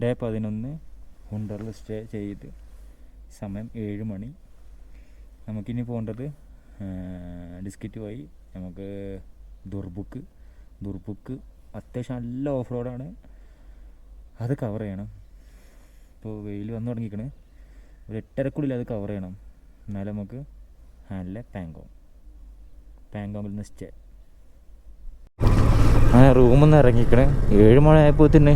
Day 11 ഹുണ്ടറിൽ stay ചെയ്ത് സമയം 7 മണി. നമുക്കിനി പോകേണ്ടത് ഡിസ്കിറ്റ് വഴി നമുക്ക് ദുർബുക്ക് അത്യാവശ്യം നല്ല ഓഫ് റോഡാണ്, അത് കവർ ചെയ്യണം. ഇപ്പോൾ വെയിൽ വന്നു തുടങ്ങിക്കണ്, ഒരു 8:30-ക്കുള്ളിൽ അത് കവർ ചെയ്യണം. എന്നാലും നമുക്ക് ഹാൻഡിലെ പാങ്കോങ്ങിൽ നിന്ന് സ്റ്റേ. അങ്ങനെ റൂമിൽ നിന്ന് ഇറങ്ങിക്കണേ 7 മണിയായപ്പോൾ തന്നെ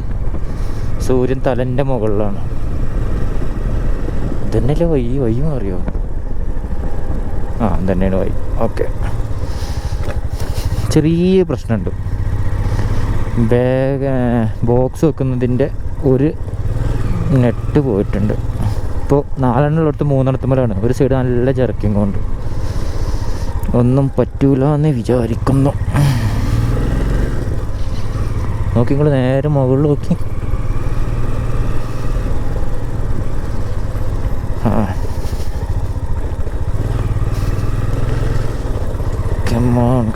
സൂര്യൻ തലൻ്റെ മുകളിലാണ്. ഇതന്നെയല്ലേ വഴി മാറിയോ? തന്നെയാണ് വഴി. ഓക്കെ, ചെറിയ പ്രശ്നമുണ്ട്. ബോക്സ് വെക്കുന്നതിൻ്റെ ഒരു നെറ്റ് പോയിട്ടുണ്ട്. ഇപ്പോൾ 4 3 ഒരു സൈഡ് നല്ല ചെറുക്കും കൊണ്ട് ഒന്നും പറ്റൂല എന്ന് വിചാരിക്കുന്നു. നോക്കി, നിങ്ങൾ നേരെ മുകളിൽ നോക്കി.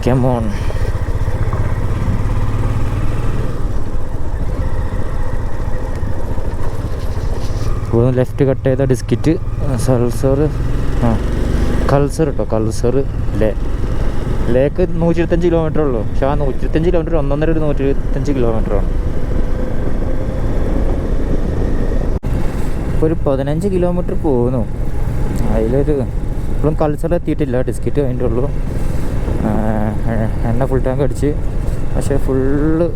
Come on. ലെഫ്റ്റ് കട്ട് ചെയ്ത ഡിസ്കിറ്റ് കൾസർ കേട്ടോ. കൾസർ ലേക്ക് 125 കിലോമീറ്റർ ഉള്ളൂ. പക്ഷെ ആ 125 കിലോമീറ്റർ 125 കിലോമീറ്ററാണ്. ഇപ്പോൾ ഒരു 15 കിലോമീറ്റർ പോകുന്നു. അതിലൊരു ഇപ്പോഴും കൾസർ എത്തിയിട്ടില്ല, ഡിസ്കിറ്റ് അതിൻ്റെ ഉള്ളൂ. എണ്ണ ഫുൾ ടാങ്ക് അടിച്ച്, പക്ഷേ ഫുള്ള്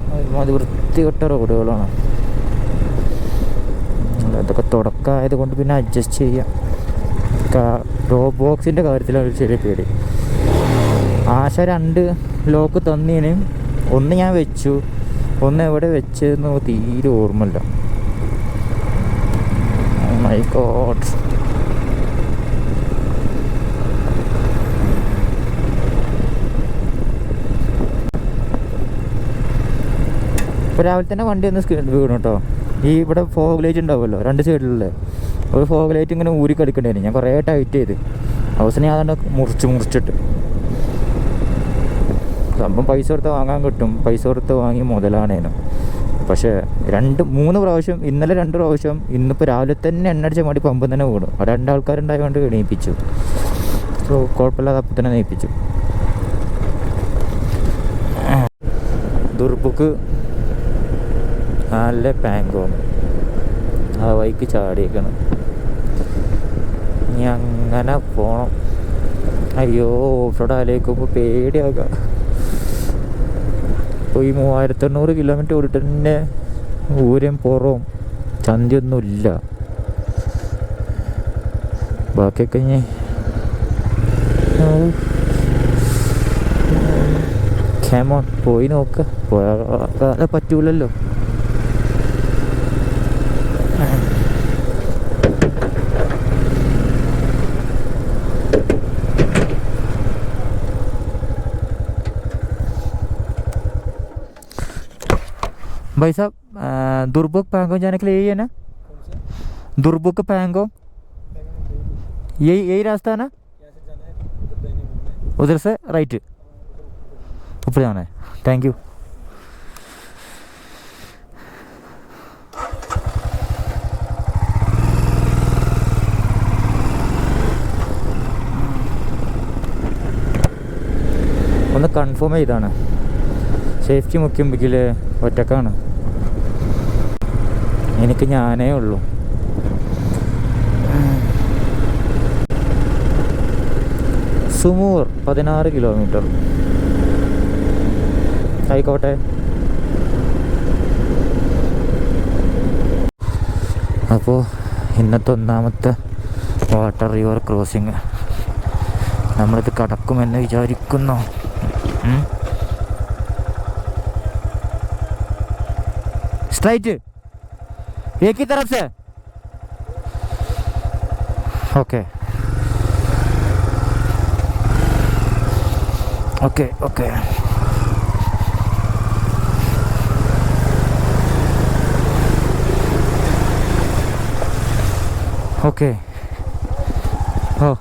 അത് വൃത്തികെട്ട റോഡുകളാണ്. അതൊക്കെ തുടക്കമായത് കൊണ്ട് പിന്നെ അഡ്ജസ്റ്റ് ചെയ്യാം. ടോപ്പ് ബോക്സിൻ്റെ കാര്യത്തിലാണ് ഒരു ചെറിയ പേടി. ആശ 2 ലോക്ക് തന്നീന്, ഒന്ന് ഞാൻ വെച്ചു, ഒന്ന് എവിടെ വെച്ചതെന്ന് തീരെ ഓർമ്മയില്ല. My God. ഇപ്പോൾ രാവിലെ തന്നെ വണ്ടി ഒന്ന് വീണു കേട്ടോ. ഈ ഇവിടെ ഫോഗ് ലൈറ്റ് ഉണ്ടാവുമല്ലോ 2 സൈഡിലുള്ള, ഒരു ഫോഗ് ലൈറ്റ് ഇങ്ങനെ ഊരി കളിക്കണ്ടായിരുന്നു. ഞാൻ കുറേ ടൈറ്റ് ചെയ്ത് അവസാനം ഞാൻ അതുകൊണ്ട് മുറിച്ചിട്ട് സംഭവം പൈസ കൊടുത്ത് വാങ്ങാൻ കിട്ടും. പൈസ കൊടുത്ത് വാങ്ങി മുതലാണേനും. പക്ഷേ 2-3 പ്രാവശ്യം, ഇന്നലെ 2 പ്രാവശ്യം, ഇന്നിപ്പോൾ രാവിലെ തന്നെ എണ്ണടിച്ച മടി പമ്പ് തന്നെ വീണു. അവിടെ 2 ആൾക്കാരുണ്ടായതുകൊണ്ട് എണീപ്പിച്ചു. കുഴപ്പമില്ലാതെ അപ്പം തന്നെ നെയ്പ്പിച്ചു. ദുർബുക്ക് നല്ല പാങ്കോങ് ആ വഴിക്ക് ചാടിയേക്കണം. ഇനി അങ്ങനെ പോണം. അയ്യോ, ഓഫ് റോഡ് ആലോചിക്കുമ്പോൾ പേടിയാകാം. ഇപ്പോൾ ഈ 3800 കിലോമീറ്റർ ഓടിട്ട് തന്നെ ഊരും പുറവും ചന്തിയൊന്നുമില്ല. ബാക്കിയൊക്കെ ഇനി ക്ഷമ പോയി നോക്ക, പോയാൽ പറ്റൂലല്ലോ. भाई साहब, दुर्बुक पैंगोंग जाने के लिए यही है ना? दुर्बुक पैंगोंग यही रास्ता है ना? उधर से राइट ऊपर जाना है. Thank you. ഒന്ന് കൺഫേം ചെയ്താണ്. സേഫ്റ്റി മുഖ്യമെങ്കിൽ ഒറ്റക്കാണ്, എനിക്ക് ഞാനേ ഉള്ളൂ. സുമൂർ 16 കിലോമീറ്റർ. ആയിക്കോട്ടെ. അപ്പോൾ ഇന്നത്തെ 1ാമത്തെ വാട്ടർ റിവർ ക്രോസിങ് നമ്മളിത് കടക്കുമെന്ന് വിചാരിക്കുന്നു. स्ट्राइट एक ही तरफ से. Okay okay okay. Okay. Oh,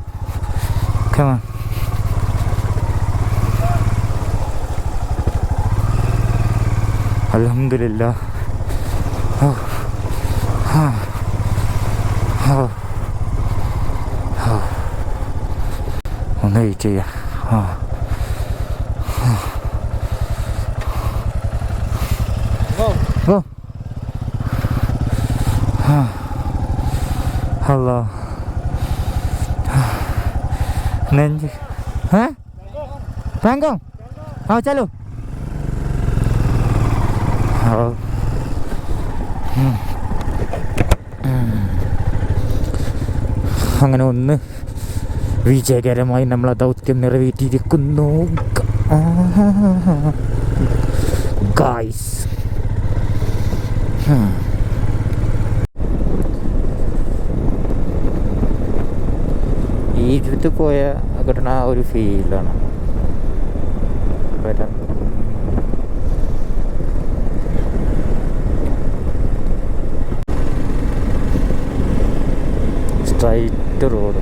come on. अल्हम्दुलिल्लाह. ഒന്ന് വെയിറ്റ് ചെയ്യാം. ഹലോ നെഞ്ച് പാങ്കോങ് ചലോ. അങ്ങനെ ഒന്ന് വിജയകരമായി നമ്മൾ ആ ദൗത്യം നിറവേറ്റിയിരിക്കുന്നു ഗായ്സ്. ഈജിപ്തിൽ പോയ കിട്ടുന്ന ആ ഒരു ഫീലാണ് വരാൻ. Straight road.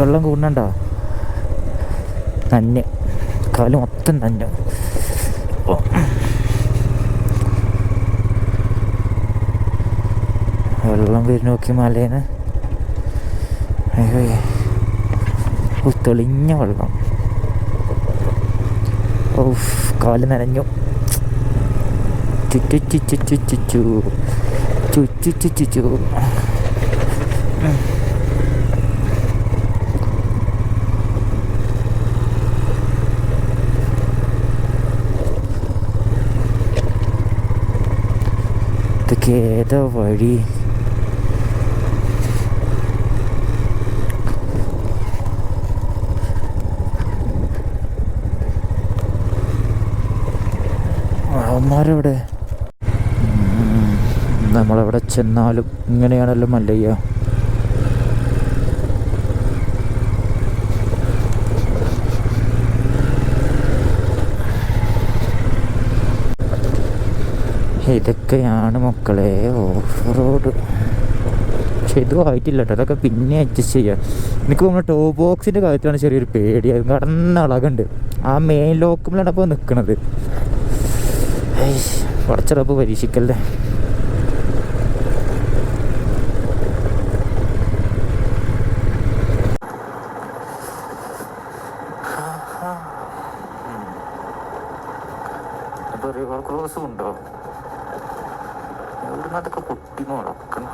വെള്ളം കൂടുന്നുണ്ടോ? നഞ്ഞ് കാല് മൊത്തം നഞ്ഞു. വെള്ളം വരും നോക്കി മലേന്ന്. തെളിഞ്ഞ വെള്ളം. കാല് നനഞ്ഞു. ചുറ്റു ചുറ്റു ചുറ്റു ചുറ്റു ചുറ്റു. ഇതൊക്കെ ഏതാ വഴി? അവന്മാരെവിടെ? നമ്മളെവിടെ ചെന്നാലും ഇങ്ങനെയാണല്ലോ മല്ലയ്യ. ഇതൊക്കെയാണ് മക്കളെ ഓഫ് റോഡ്. പക്ഷെ ഇതും ആയിട്ടില്ല കേട്ടോ. അതൊക്കെ പിന്നെ അഡ്ജസ്റ്റ് ചെയ്യാം. എനിക്ക് തോന്നുന്നു ടോപ്പ് ബോക്സിൻ്റെ കാര്യത്തിലാണ് ചെറിയൊരു പേടി. അത് കടന്ന അളകുണ്ട്. ആ മെയിൻ ലോക്കുമ്പോഴാണ് അപ്പോൾ നിൽക്കണത്. കുറച്ചടപ്പ് പരീക്ഷിക്കല്ലേ. റിവർ ക്രോസും ഉണ്ടോ? എവിടുന്ന് അതൊക്കെ പൊട്ടി മുളക്കണം.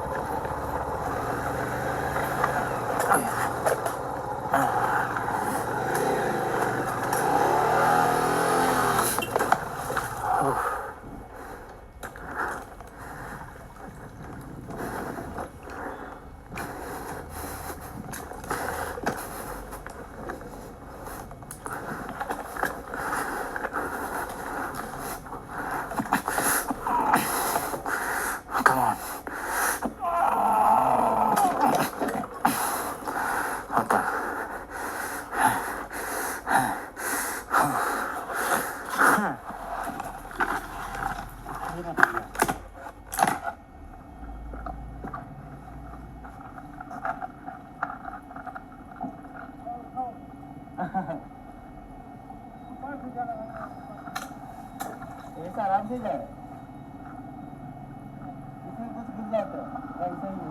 आराम से जाए, इसमें कुछ गिर जाता है ऐसा ही।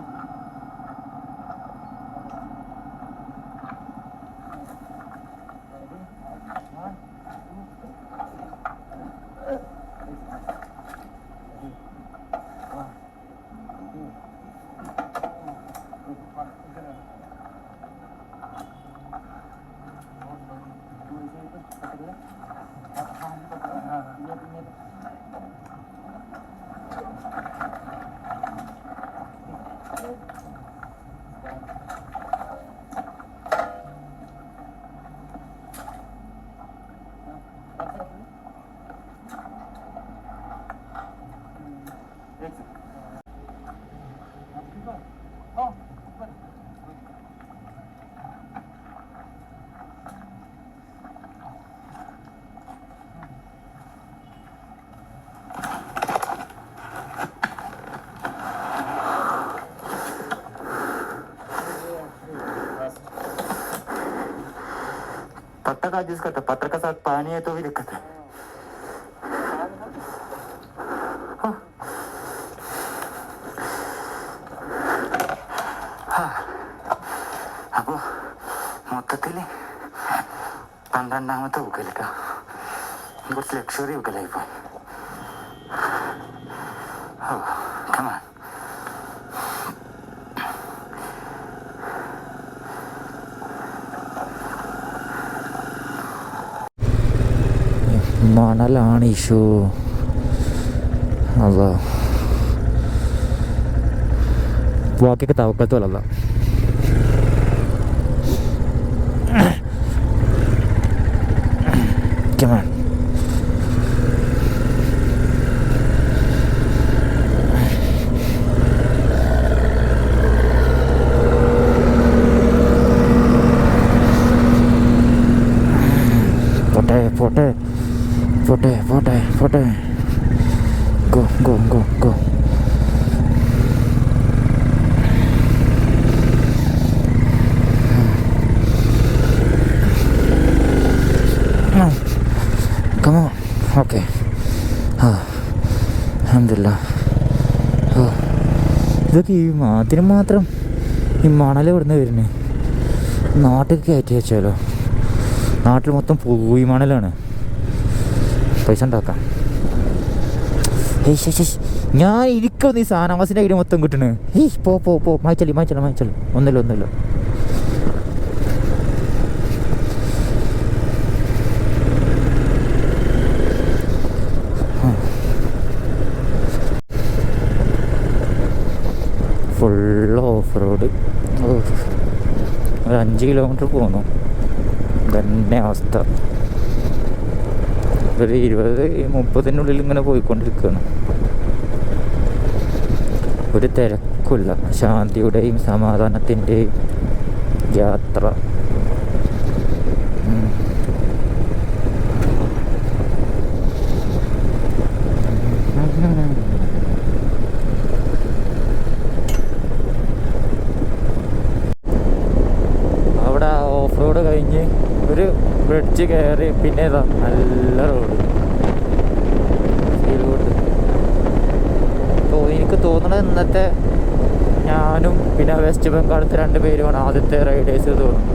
पत्ता का जूस करता, पत्थर का साथ पानी है तो भी दिक्कत है। അപ്പോൾ മൊത്തത്തിൽ 12ാമത്തെ ഊക്കലിട്ടോ, കുറച്ച് ലക്ഷറി ഊക്കലായിപ്പോയി. Oh come on. മണലാണ് ഇഷ്യൂ. അതാ ബാക്കിയൊക്കെ തവക്കത്ത് വലല്ല. പോട്ടെ. Go. Come on. Okay. Alhamdulillah. ഇതൊക്കെ ഈ അതിന് മാത്രം ഈ മണൽ ഇവിടുന്ന് വരുന്നത് നാട്ടിൽ കയറ്റി വെച്ചാലോ. നാട്ടിൽ മൊത്തം പൂയി മണലാണ്. പൈസ ഉണ്ടാക്കാം. ഞാൻ ഇരിക്കുന്നു ഈ സാനവാസിൻ്റെ കയ്യിൽ മൊത്തം കിട്ടണ്. പോ മായിച്ചല്. ഒന്നുമില്ല. Full off road. ഒരു 5 കിലോമീറ്റർ പോന്നു. തന്നെ അവസ്ഥ. ഒരു 20-30 ഇങ്ങനെ പോയിക്കൊണ്ടിരിക്കുകയാണ്. ഒരു തിരക്കില്ല. ശാന്തിയുടെയും സമാധാനത്തിൻ്റെയും യാത്ര. അവിടെ ഓഫ് റോഡ് കഴിഞ്ഞ് ഒരു ബ്രിഡ്ജ് കയറി പിന്നെ ഇതാ നല്ല റോഡ്. എനിക്ക് തോന്നുന്നത് ഇന്നത്തെ ഞാനും പിന്നെ വെസ്റ്റ് ബംഗാളത്തെ 2 പേരുമാണ് ആദ്യത്തെ റൈഡേഴ്സ് തോന്നുന്നു.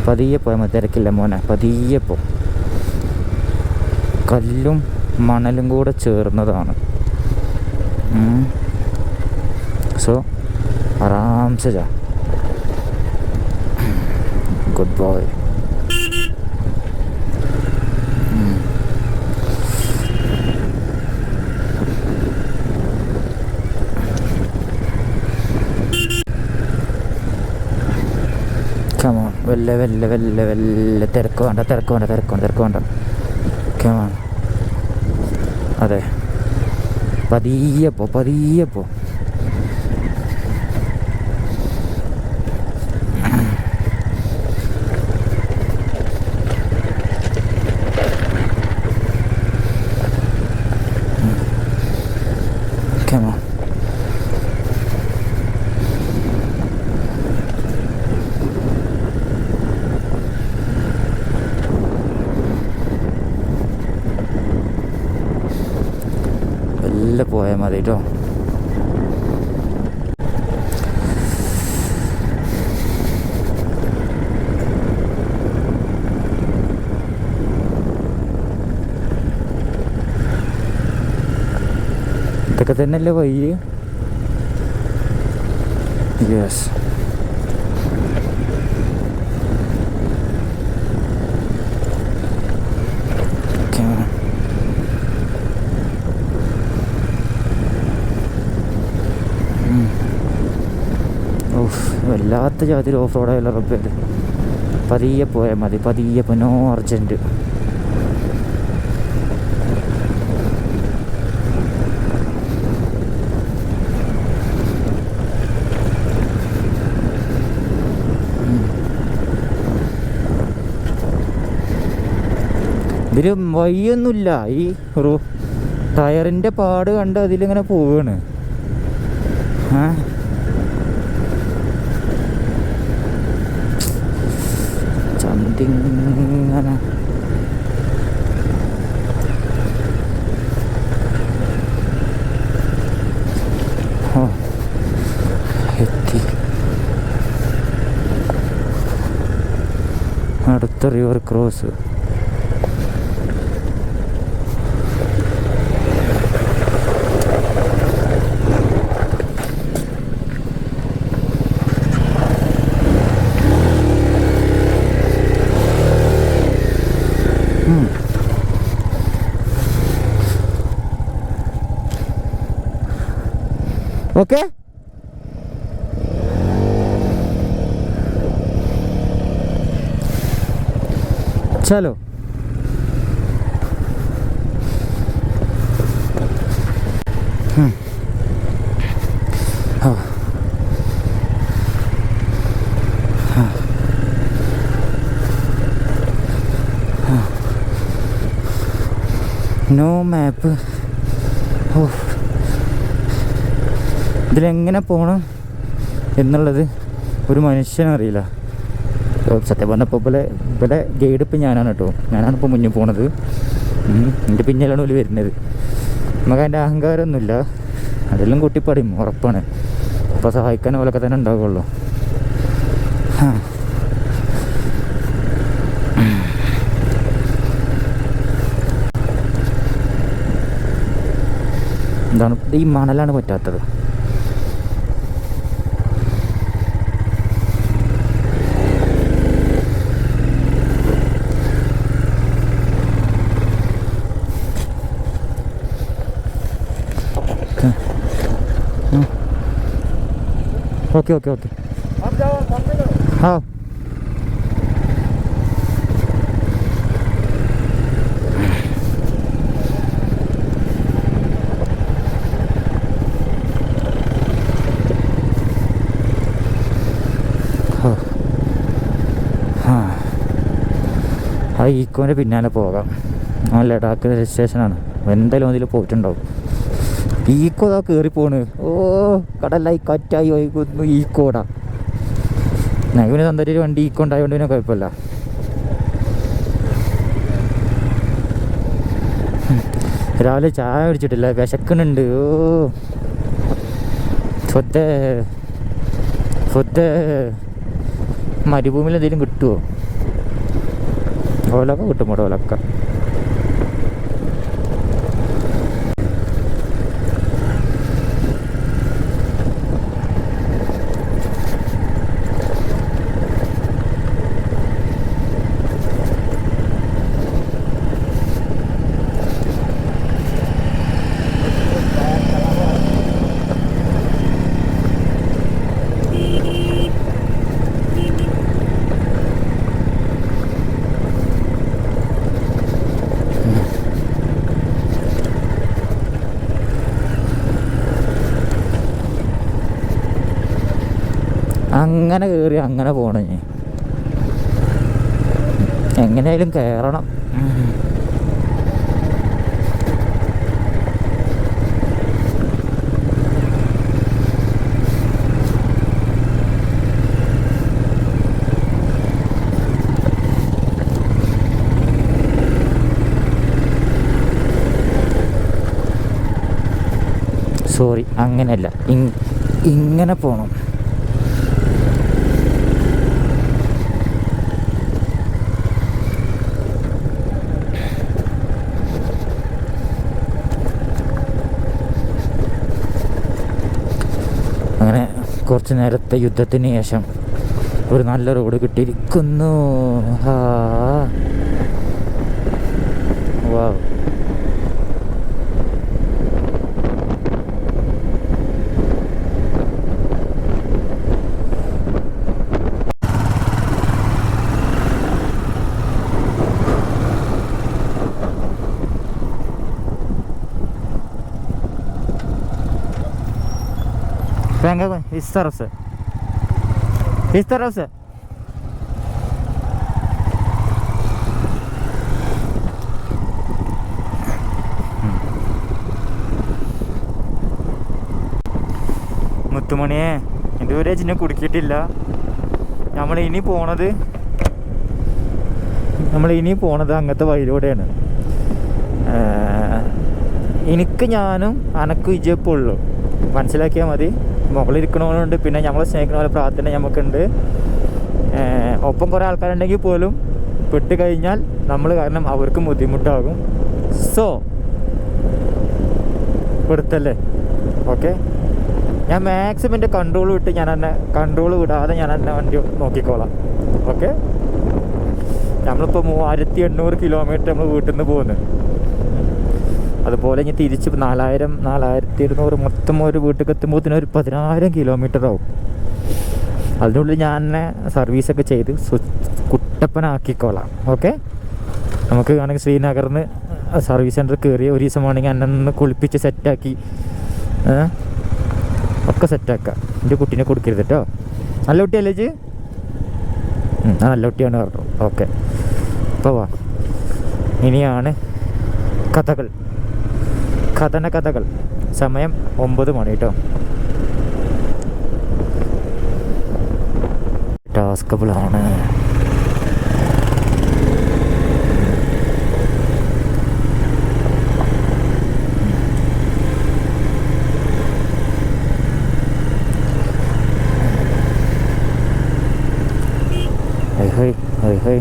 പതിയെ പോയാൽ മതി, തിരക്കില്ല മോനെ. പതിയെ പോ. കല്ലും മണലും കൂടെ ചേർന്നതാണ്. സോ ആരാംസെ ജാ. Good boy. കമോൺ. വെല്ല തിരക്ക് വേണ്ട. കമോൺ. അതെ, പതിയെ പോ. പോയാൽ മതി കേട്ടോ. ഇതൊക്കെ തന്നെയല്ലേ വഴി. യെസ്. വല്ലാത്ത ജാതിയിൽ ഓഫ് റോഡായുള്ള റബ്ബേത്. പതിയെ പോയാൽ മതി, നോ അർജൻറ്റ്. ഇതിൽ വഴിയൊന്നുമില്ല. ഈ ടയറിൻ്റെ പാട് കണ്ട് അതിലിങ്ങനെ പോവുകയാണ്. ചന്തിങ്ങനെ എത്തി. അടുത്ത റിവർ ക്രോസ്. ओके चलो नो मैप. ഇതിലെങ്ങനെ പോകണം എന്നുള്ളത് ഒരു മനുഷ്യനറിയില്ല. സത്യം പറഞ്ഞപ്പോൾ ഇവിടെ ഗൈഡ് ഇപ്പം ഞാനാണ് കേട്ടോ. ഞാനാണിപ്പോൾ മുന്നിൽ പോണത്. എൻ്റെ പിന്നിലാണ് ഒരു വരുന്നത്. നമുക്ക് അതിൻ്റെ അഹങ്കാരമൊന്നുമില്ല. അതെല്ലാം കൂട്ടിപ്പടിയും ഉറപ്പാണ്. അപ്പോൾ സഹായിക്കാൻ പോലൊക്കെ തന്നെ ഉണ്ടാവുള്ളൂ. എന്താണ് ഈ മണലാണ് പറ്റാത്തത്. ओके ओके ओके आप जाओ सामने करो. हाँ ആ ഈക്കോൻ്റെ പിന്നാലെ പോകാം. ആ ലഡാക്ക് സ്റ്റേഷനാണ്. എന്തായാലും അതിൽ പോയിട്ടുണ്ടാവും. ഈക്കോ ഇതാ കയറിപ്പോണ്. ഓ കടലായി കാറ്റായി വൈകുന്നു ഈക്കോടാ. ഇവന് സ്വന്തമായിട്ട് വണ്ടി ഈക്കോ ഉണ്ടായതുകൊണ്ട് പിന്നെ കുഴപ്പമില്ല. രാവിലെ ചായ കുടിച്ചിട്ടില്ല, വിശക്കുന്നുണ്ട്. ഓ ഫുഡ് മരുഭൂമിയിൽ എന്തെങ്കിലും കിട്ടുമോ? ഓലൊക്കെ കിട്ടും ഇവിടെ. ഓലൊക്കെ അങ്ങനെ കയറി അങ്ങനെ പോണേ. എങ്ങനെയായാലും കയറണം. സോറി, അങ്ങനെയല്ല, ഇങ്ങനെ പോണം. അങ്ങനെ കുറച്ച് നേരത്തെ യുദ്ധത്തിന് ശേഷം ഒരു നല്ല റോഡ് കിട്ടിയിരിക്കുന്നു. വാവ്. Venga, इस तरफ से, इस तरफ से. മുത്തുമണിയെ ഇതുവരെ ചിന്നെ കുടുക്കിയിട്ടില്ല. നമ്മളിനി പോണത് അങ്ങനത്തെ വഴിയിലൂടെയാണ്. എനിക്ക് ഞാനും അനക്ക് വിജയപ്പുള്ളൂ, മനസ്സിലാക്കിയാൽ മതി. മുകളിലിരിക്കണവരുണ്ട്, പിന്നെ നമ്മളെ സ്നേഹിക്കുന്ന പോലെ പ്രാർത്ഥന നമുക്കുണ്ട്. ഒപ്പം കുറേ ആൾക്കാരുണ്ടെങ്കിൽ പോലും പെട്ട് കഴിഞ്ഞാൽ നമ്മൾ കാരണം അവർക്കും ബുദ്ധിമുട്ടാകും. സോ പെടുത്തല്ലേ. ഓക്കെ, ഞാൻ മാക്സിമം എൻ്റെ കൺട്രോൾ വിടാതെ ഞാൻ തന്നെ വണ്ടി നോക്കിക്കോളാം. ഓക്കെ, നമ്മളിപ്പോൾ 3800 കിലോമീറ്റർ നമ്മൾ വീട്ടിൽ നിന്ന് പോകുന്നു. അതുപോലെ ഇനി തിരിച്ച് 4200 മൊത്തം ഒരു വീട്ടിൽ എത്തുമ്പോഴത്തേനും ഒരു 10000 കിലോമീറ്റർ ആവും. അതിനുള്ളിൽ ഞാൻ തന്നെ സർവീസൊക്കെ ചെയ്ത് കുട്ടപ്പനാക്കിക്കോളാം. ഓക്കെ, നമുക്ക് വേണമെങ്കിൽ ശ്രീനഗറിൽ നിന്ന് സർവീസ് സെൻറ്റർ കയറി ഒരു ദിവസം വേണമെങ്കിൽ എന്നെ ഒന്ന് കുളിപ്പിച്ച് സെറ്റാക്കി ഒക്കെ സെറ്റാക്കാം. എൻ്റെ കുട്ടീനെ കൊടുക്കരുത് കേട്ടോ. നല്ല കുട്ടിയല്ലേ ചേച്ചി? നല്ല കുട്ടിയാണ് പറഞ്ഞു. ഓക്കെ, അപ്പോൾ വാ, ഇനിയാണ് കഥകൾ. സമയം 9 മണി കേട്ടോ. ടാസ്കബിളാണ്. ഹൈ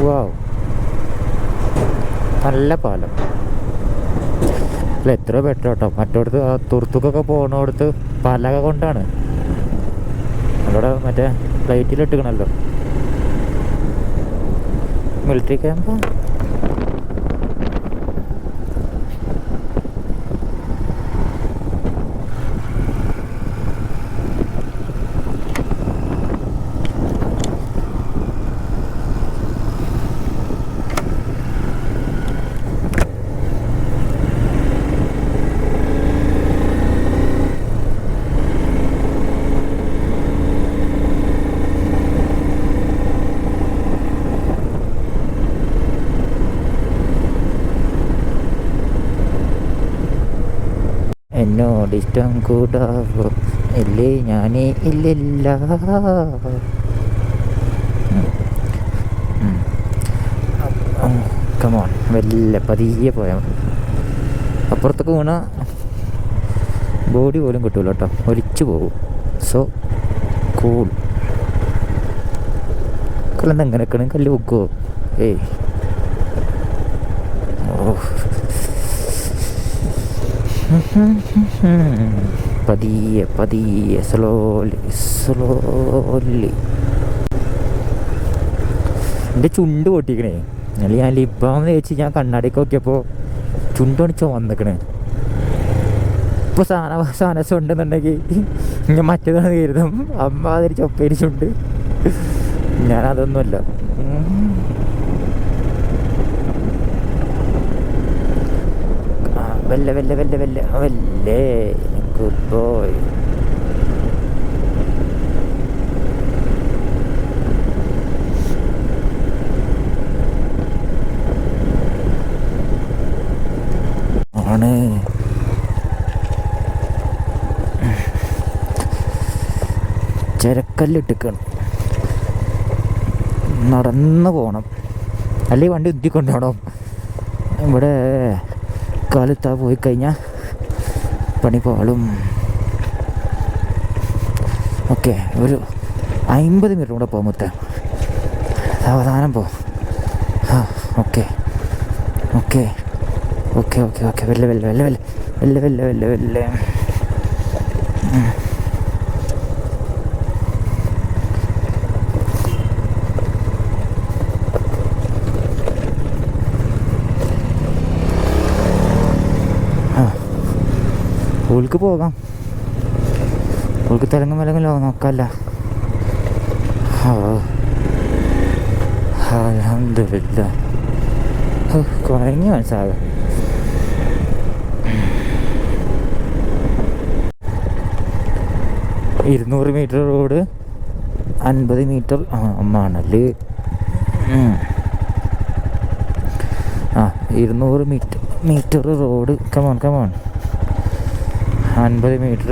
വാവ്, നല്ല പാലം. അല്ല, എത്രയോ ബെറ്റർ കേട്ടോ. മറ്റോടത്ത് തുർത്തുക്കൊക്കെ പോകുന്നിടത്ത് പലക കൊണ്ടാണ്. അവിടെ മറ്റേ ഫ്ലൈറ്റിലിട്ടിക്കണല്ലോ മിലിറ്ററി ക്യാമ്പ്. എന്നോടിഷ്ടം കൂടാവോ ഇല്ലേ? ഞാനേ ഇല്ലില്ല. കമോൺ, വല്ല പതിയെ പോയാൽ മതി. അപ്പുറത്തൊക്കെ വീണാൽ ബോഡി പോലും കിട്ടൂല കേട്ടോ, ഒലിച്ചു പോകും. So cool. കല്ലെന്താ എങ്ങനെ നിൽക്കണേ? കല്ല് വെക്കുമോ? ഏയ്, ഓ, പതിയെ സ്ലോലി. എൻ്റെ ചുണ്ട് പൊട്ടിക്കണേ. അല്ലെങ്കിൽ ഞാൻ ലിബാം തേച്ച് ഞാൻ കണ്ണാടിക്ക് നോക്കിയപ്പോൾ ചുണ്ട് പണിച്ചോ വന്നിക്കണേ. ഇപ്പോൾ സാധനം ഉണ്ടെന്നുണ്ടെങ്കിൽ ഞാൻ മറ്റേതാണ് കരുതും. അമ്മ അതൊരു ചൊപ്പേരി ചുണ്ട്. ഞാനതൊന്നുമല്ല. വല്ലേ ഗുഡ് ബോയ്. ആണ് ചിരക്കല്ലിട്ടിക്കണം. നടന്ന് പോകണം, അല്ലെങ്കിൽ വണ്ടി ഉന്തിക്കൊണ്ടുപോകണം. ഇവിടെ കാലത്താ പോയി കഴിഞ്ഞാൽ പണി പാളും. ഓക്കെ, ഒരു 50 മിനിറ്റ് കൂടെ പോകും മൊത്തം. സാവധാനം പോ. ഓക്കെ വല്ല വല്ല വല്ല വല്ല വല്ല ഊൾക്ക് പോകാം. ഊൾക്ക് തിരങ്ങും വിലങ്ങല്ലോ നോക്കാമല്ല. അൽഹംദുലില്ലാ. കുഴങ്ങി മനസ്സാകും. ഇരുന്നൂറ് മീറ്റർ റോഡ്, 50 മീറ്റർ മണൽ. 200 metre road. Come on 50 metre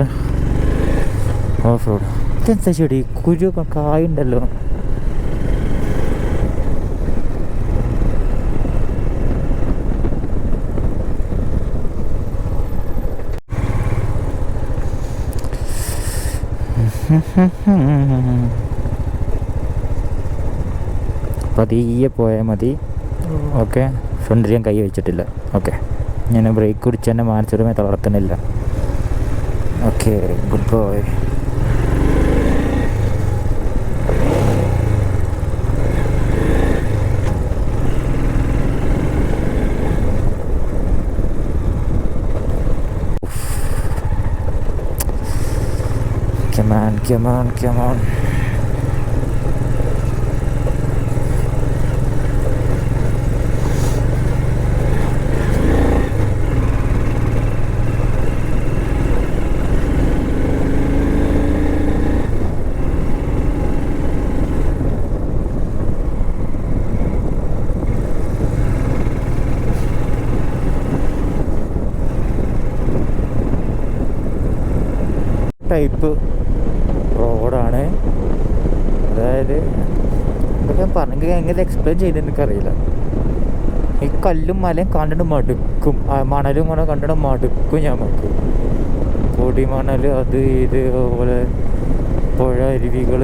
off road. ഇതെന്താ ചെടി കുരു കായുണ്ടല്ലോ. പതിയെ പോയാൽ മതി. ഓക്കെ, ഫ്രണ്ടിൽ ഞാൻ കൈ വെച്ചിട്ടില്ല. ഓക്കെ, ഞാൻ ബ്രേക്ക് പിടിച്ച് തന്നെ മാനസികമായി തളർത്തുന്നില്ല. Okay, good boy. Come on. Type റോഡാണ്. അതായത് ഇതൊക്കെ പറഞ്ഞെങ്കിൽ എങ്ങനെ എക്സ്പ്ലെയിൻ ചെയ്തെന്ന് എനിക്കറിയില്ല. ഈ കല്ലും മലയും കണ്ടിട്ട് മടുക്കും, മണലും കൂടെ കണ്ടിട്ട് മടുക്കും ഞമ്മക്ക്. പൊടി മണൽ, അത് ഇത്, അതുപോലെ പുഴ, അരുവികൾ.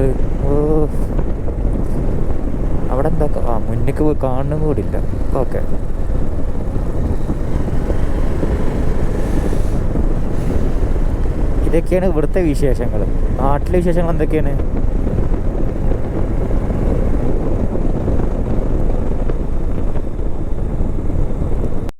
അവിടെ എന്താ മുന്നിക്ക് പോയി കാണുന്നും കൂടില്ല. ഓക്കെ, ഇതൊക്കെയാണ് ഇവിടുത്തെ വിശേഷങ്ങൾ. നാട്ടിലെ വിശേഷങ്ങൾ എന്തൊക്കെയാണ്?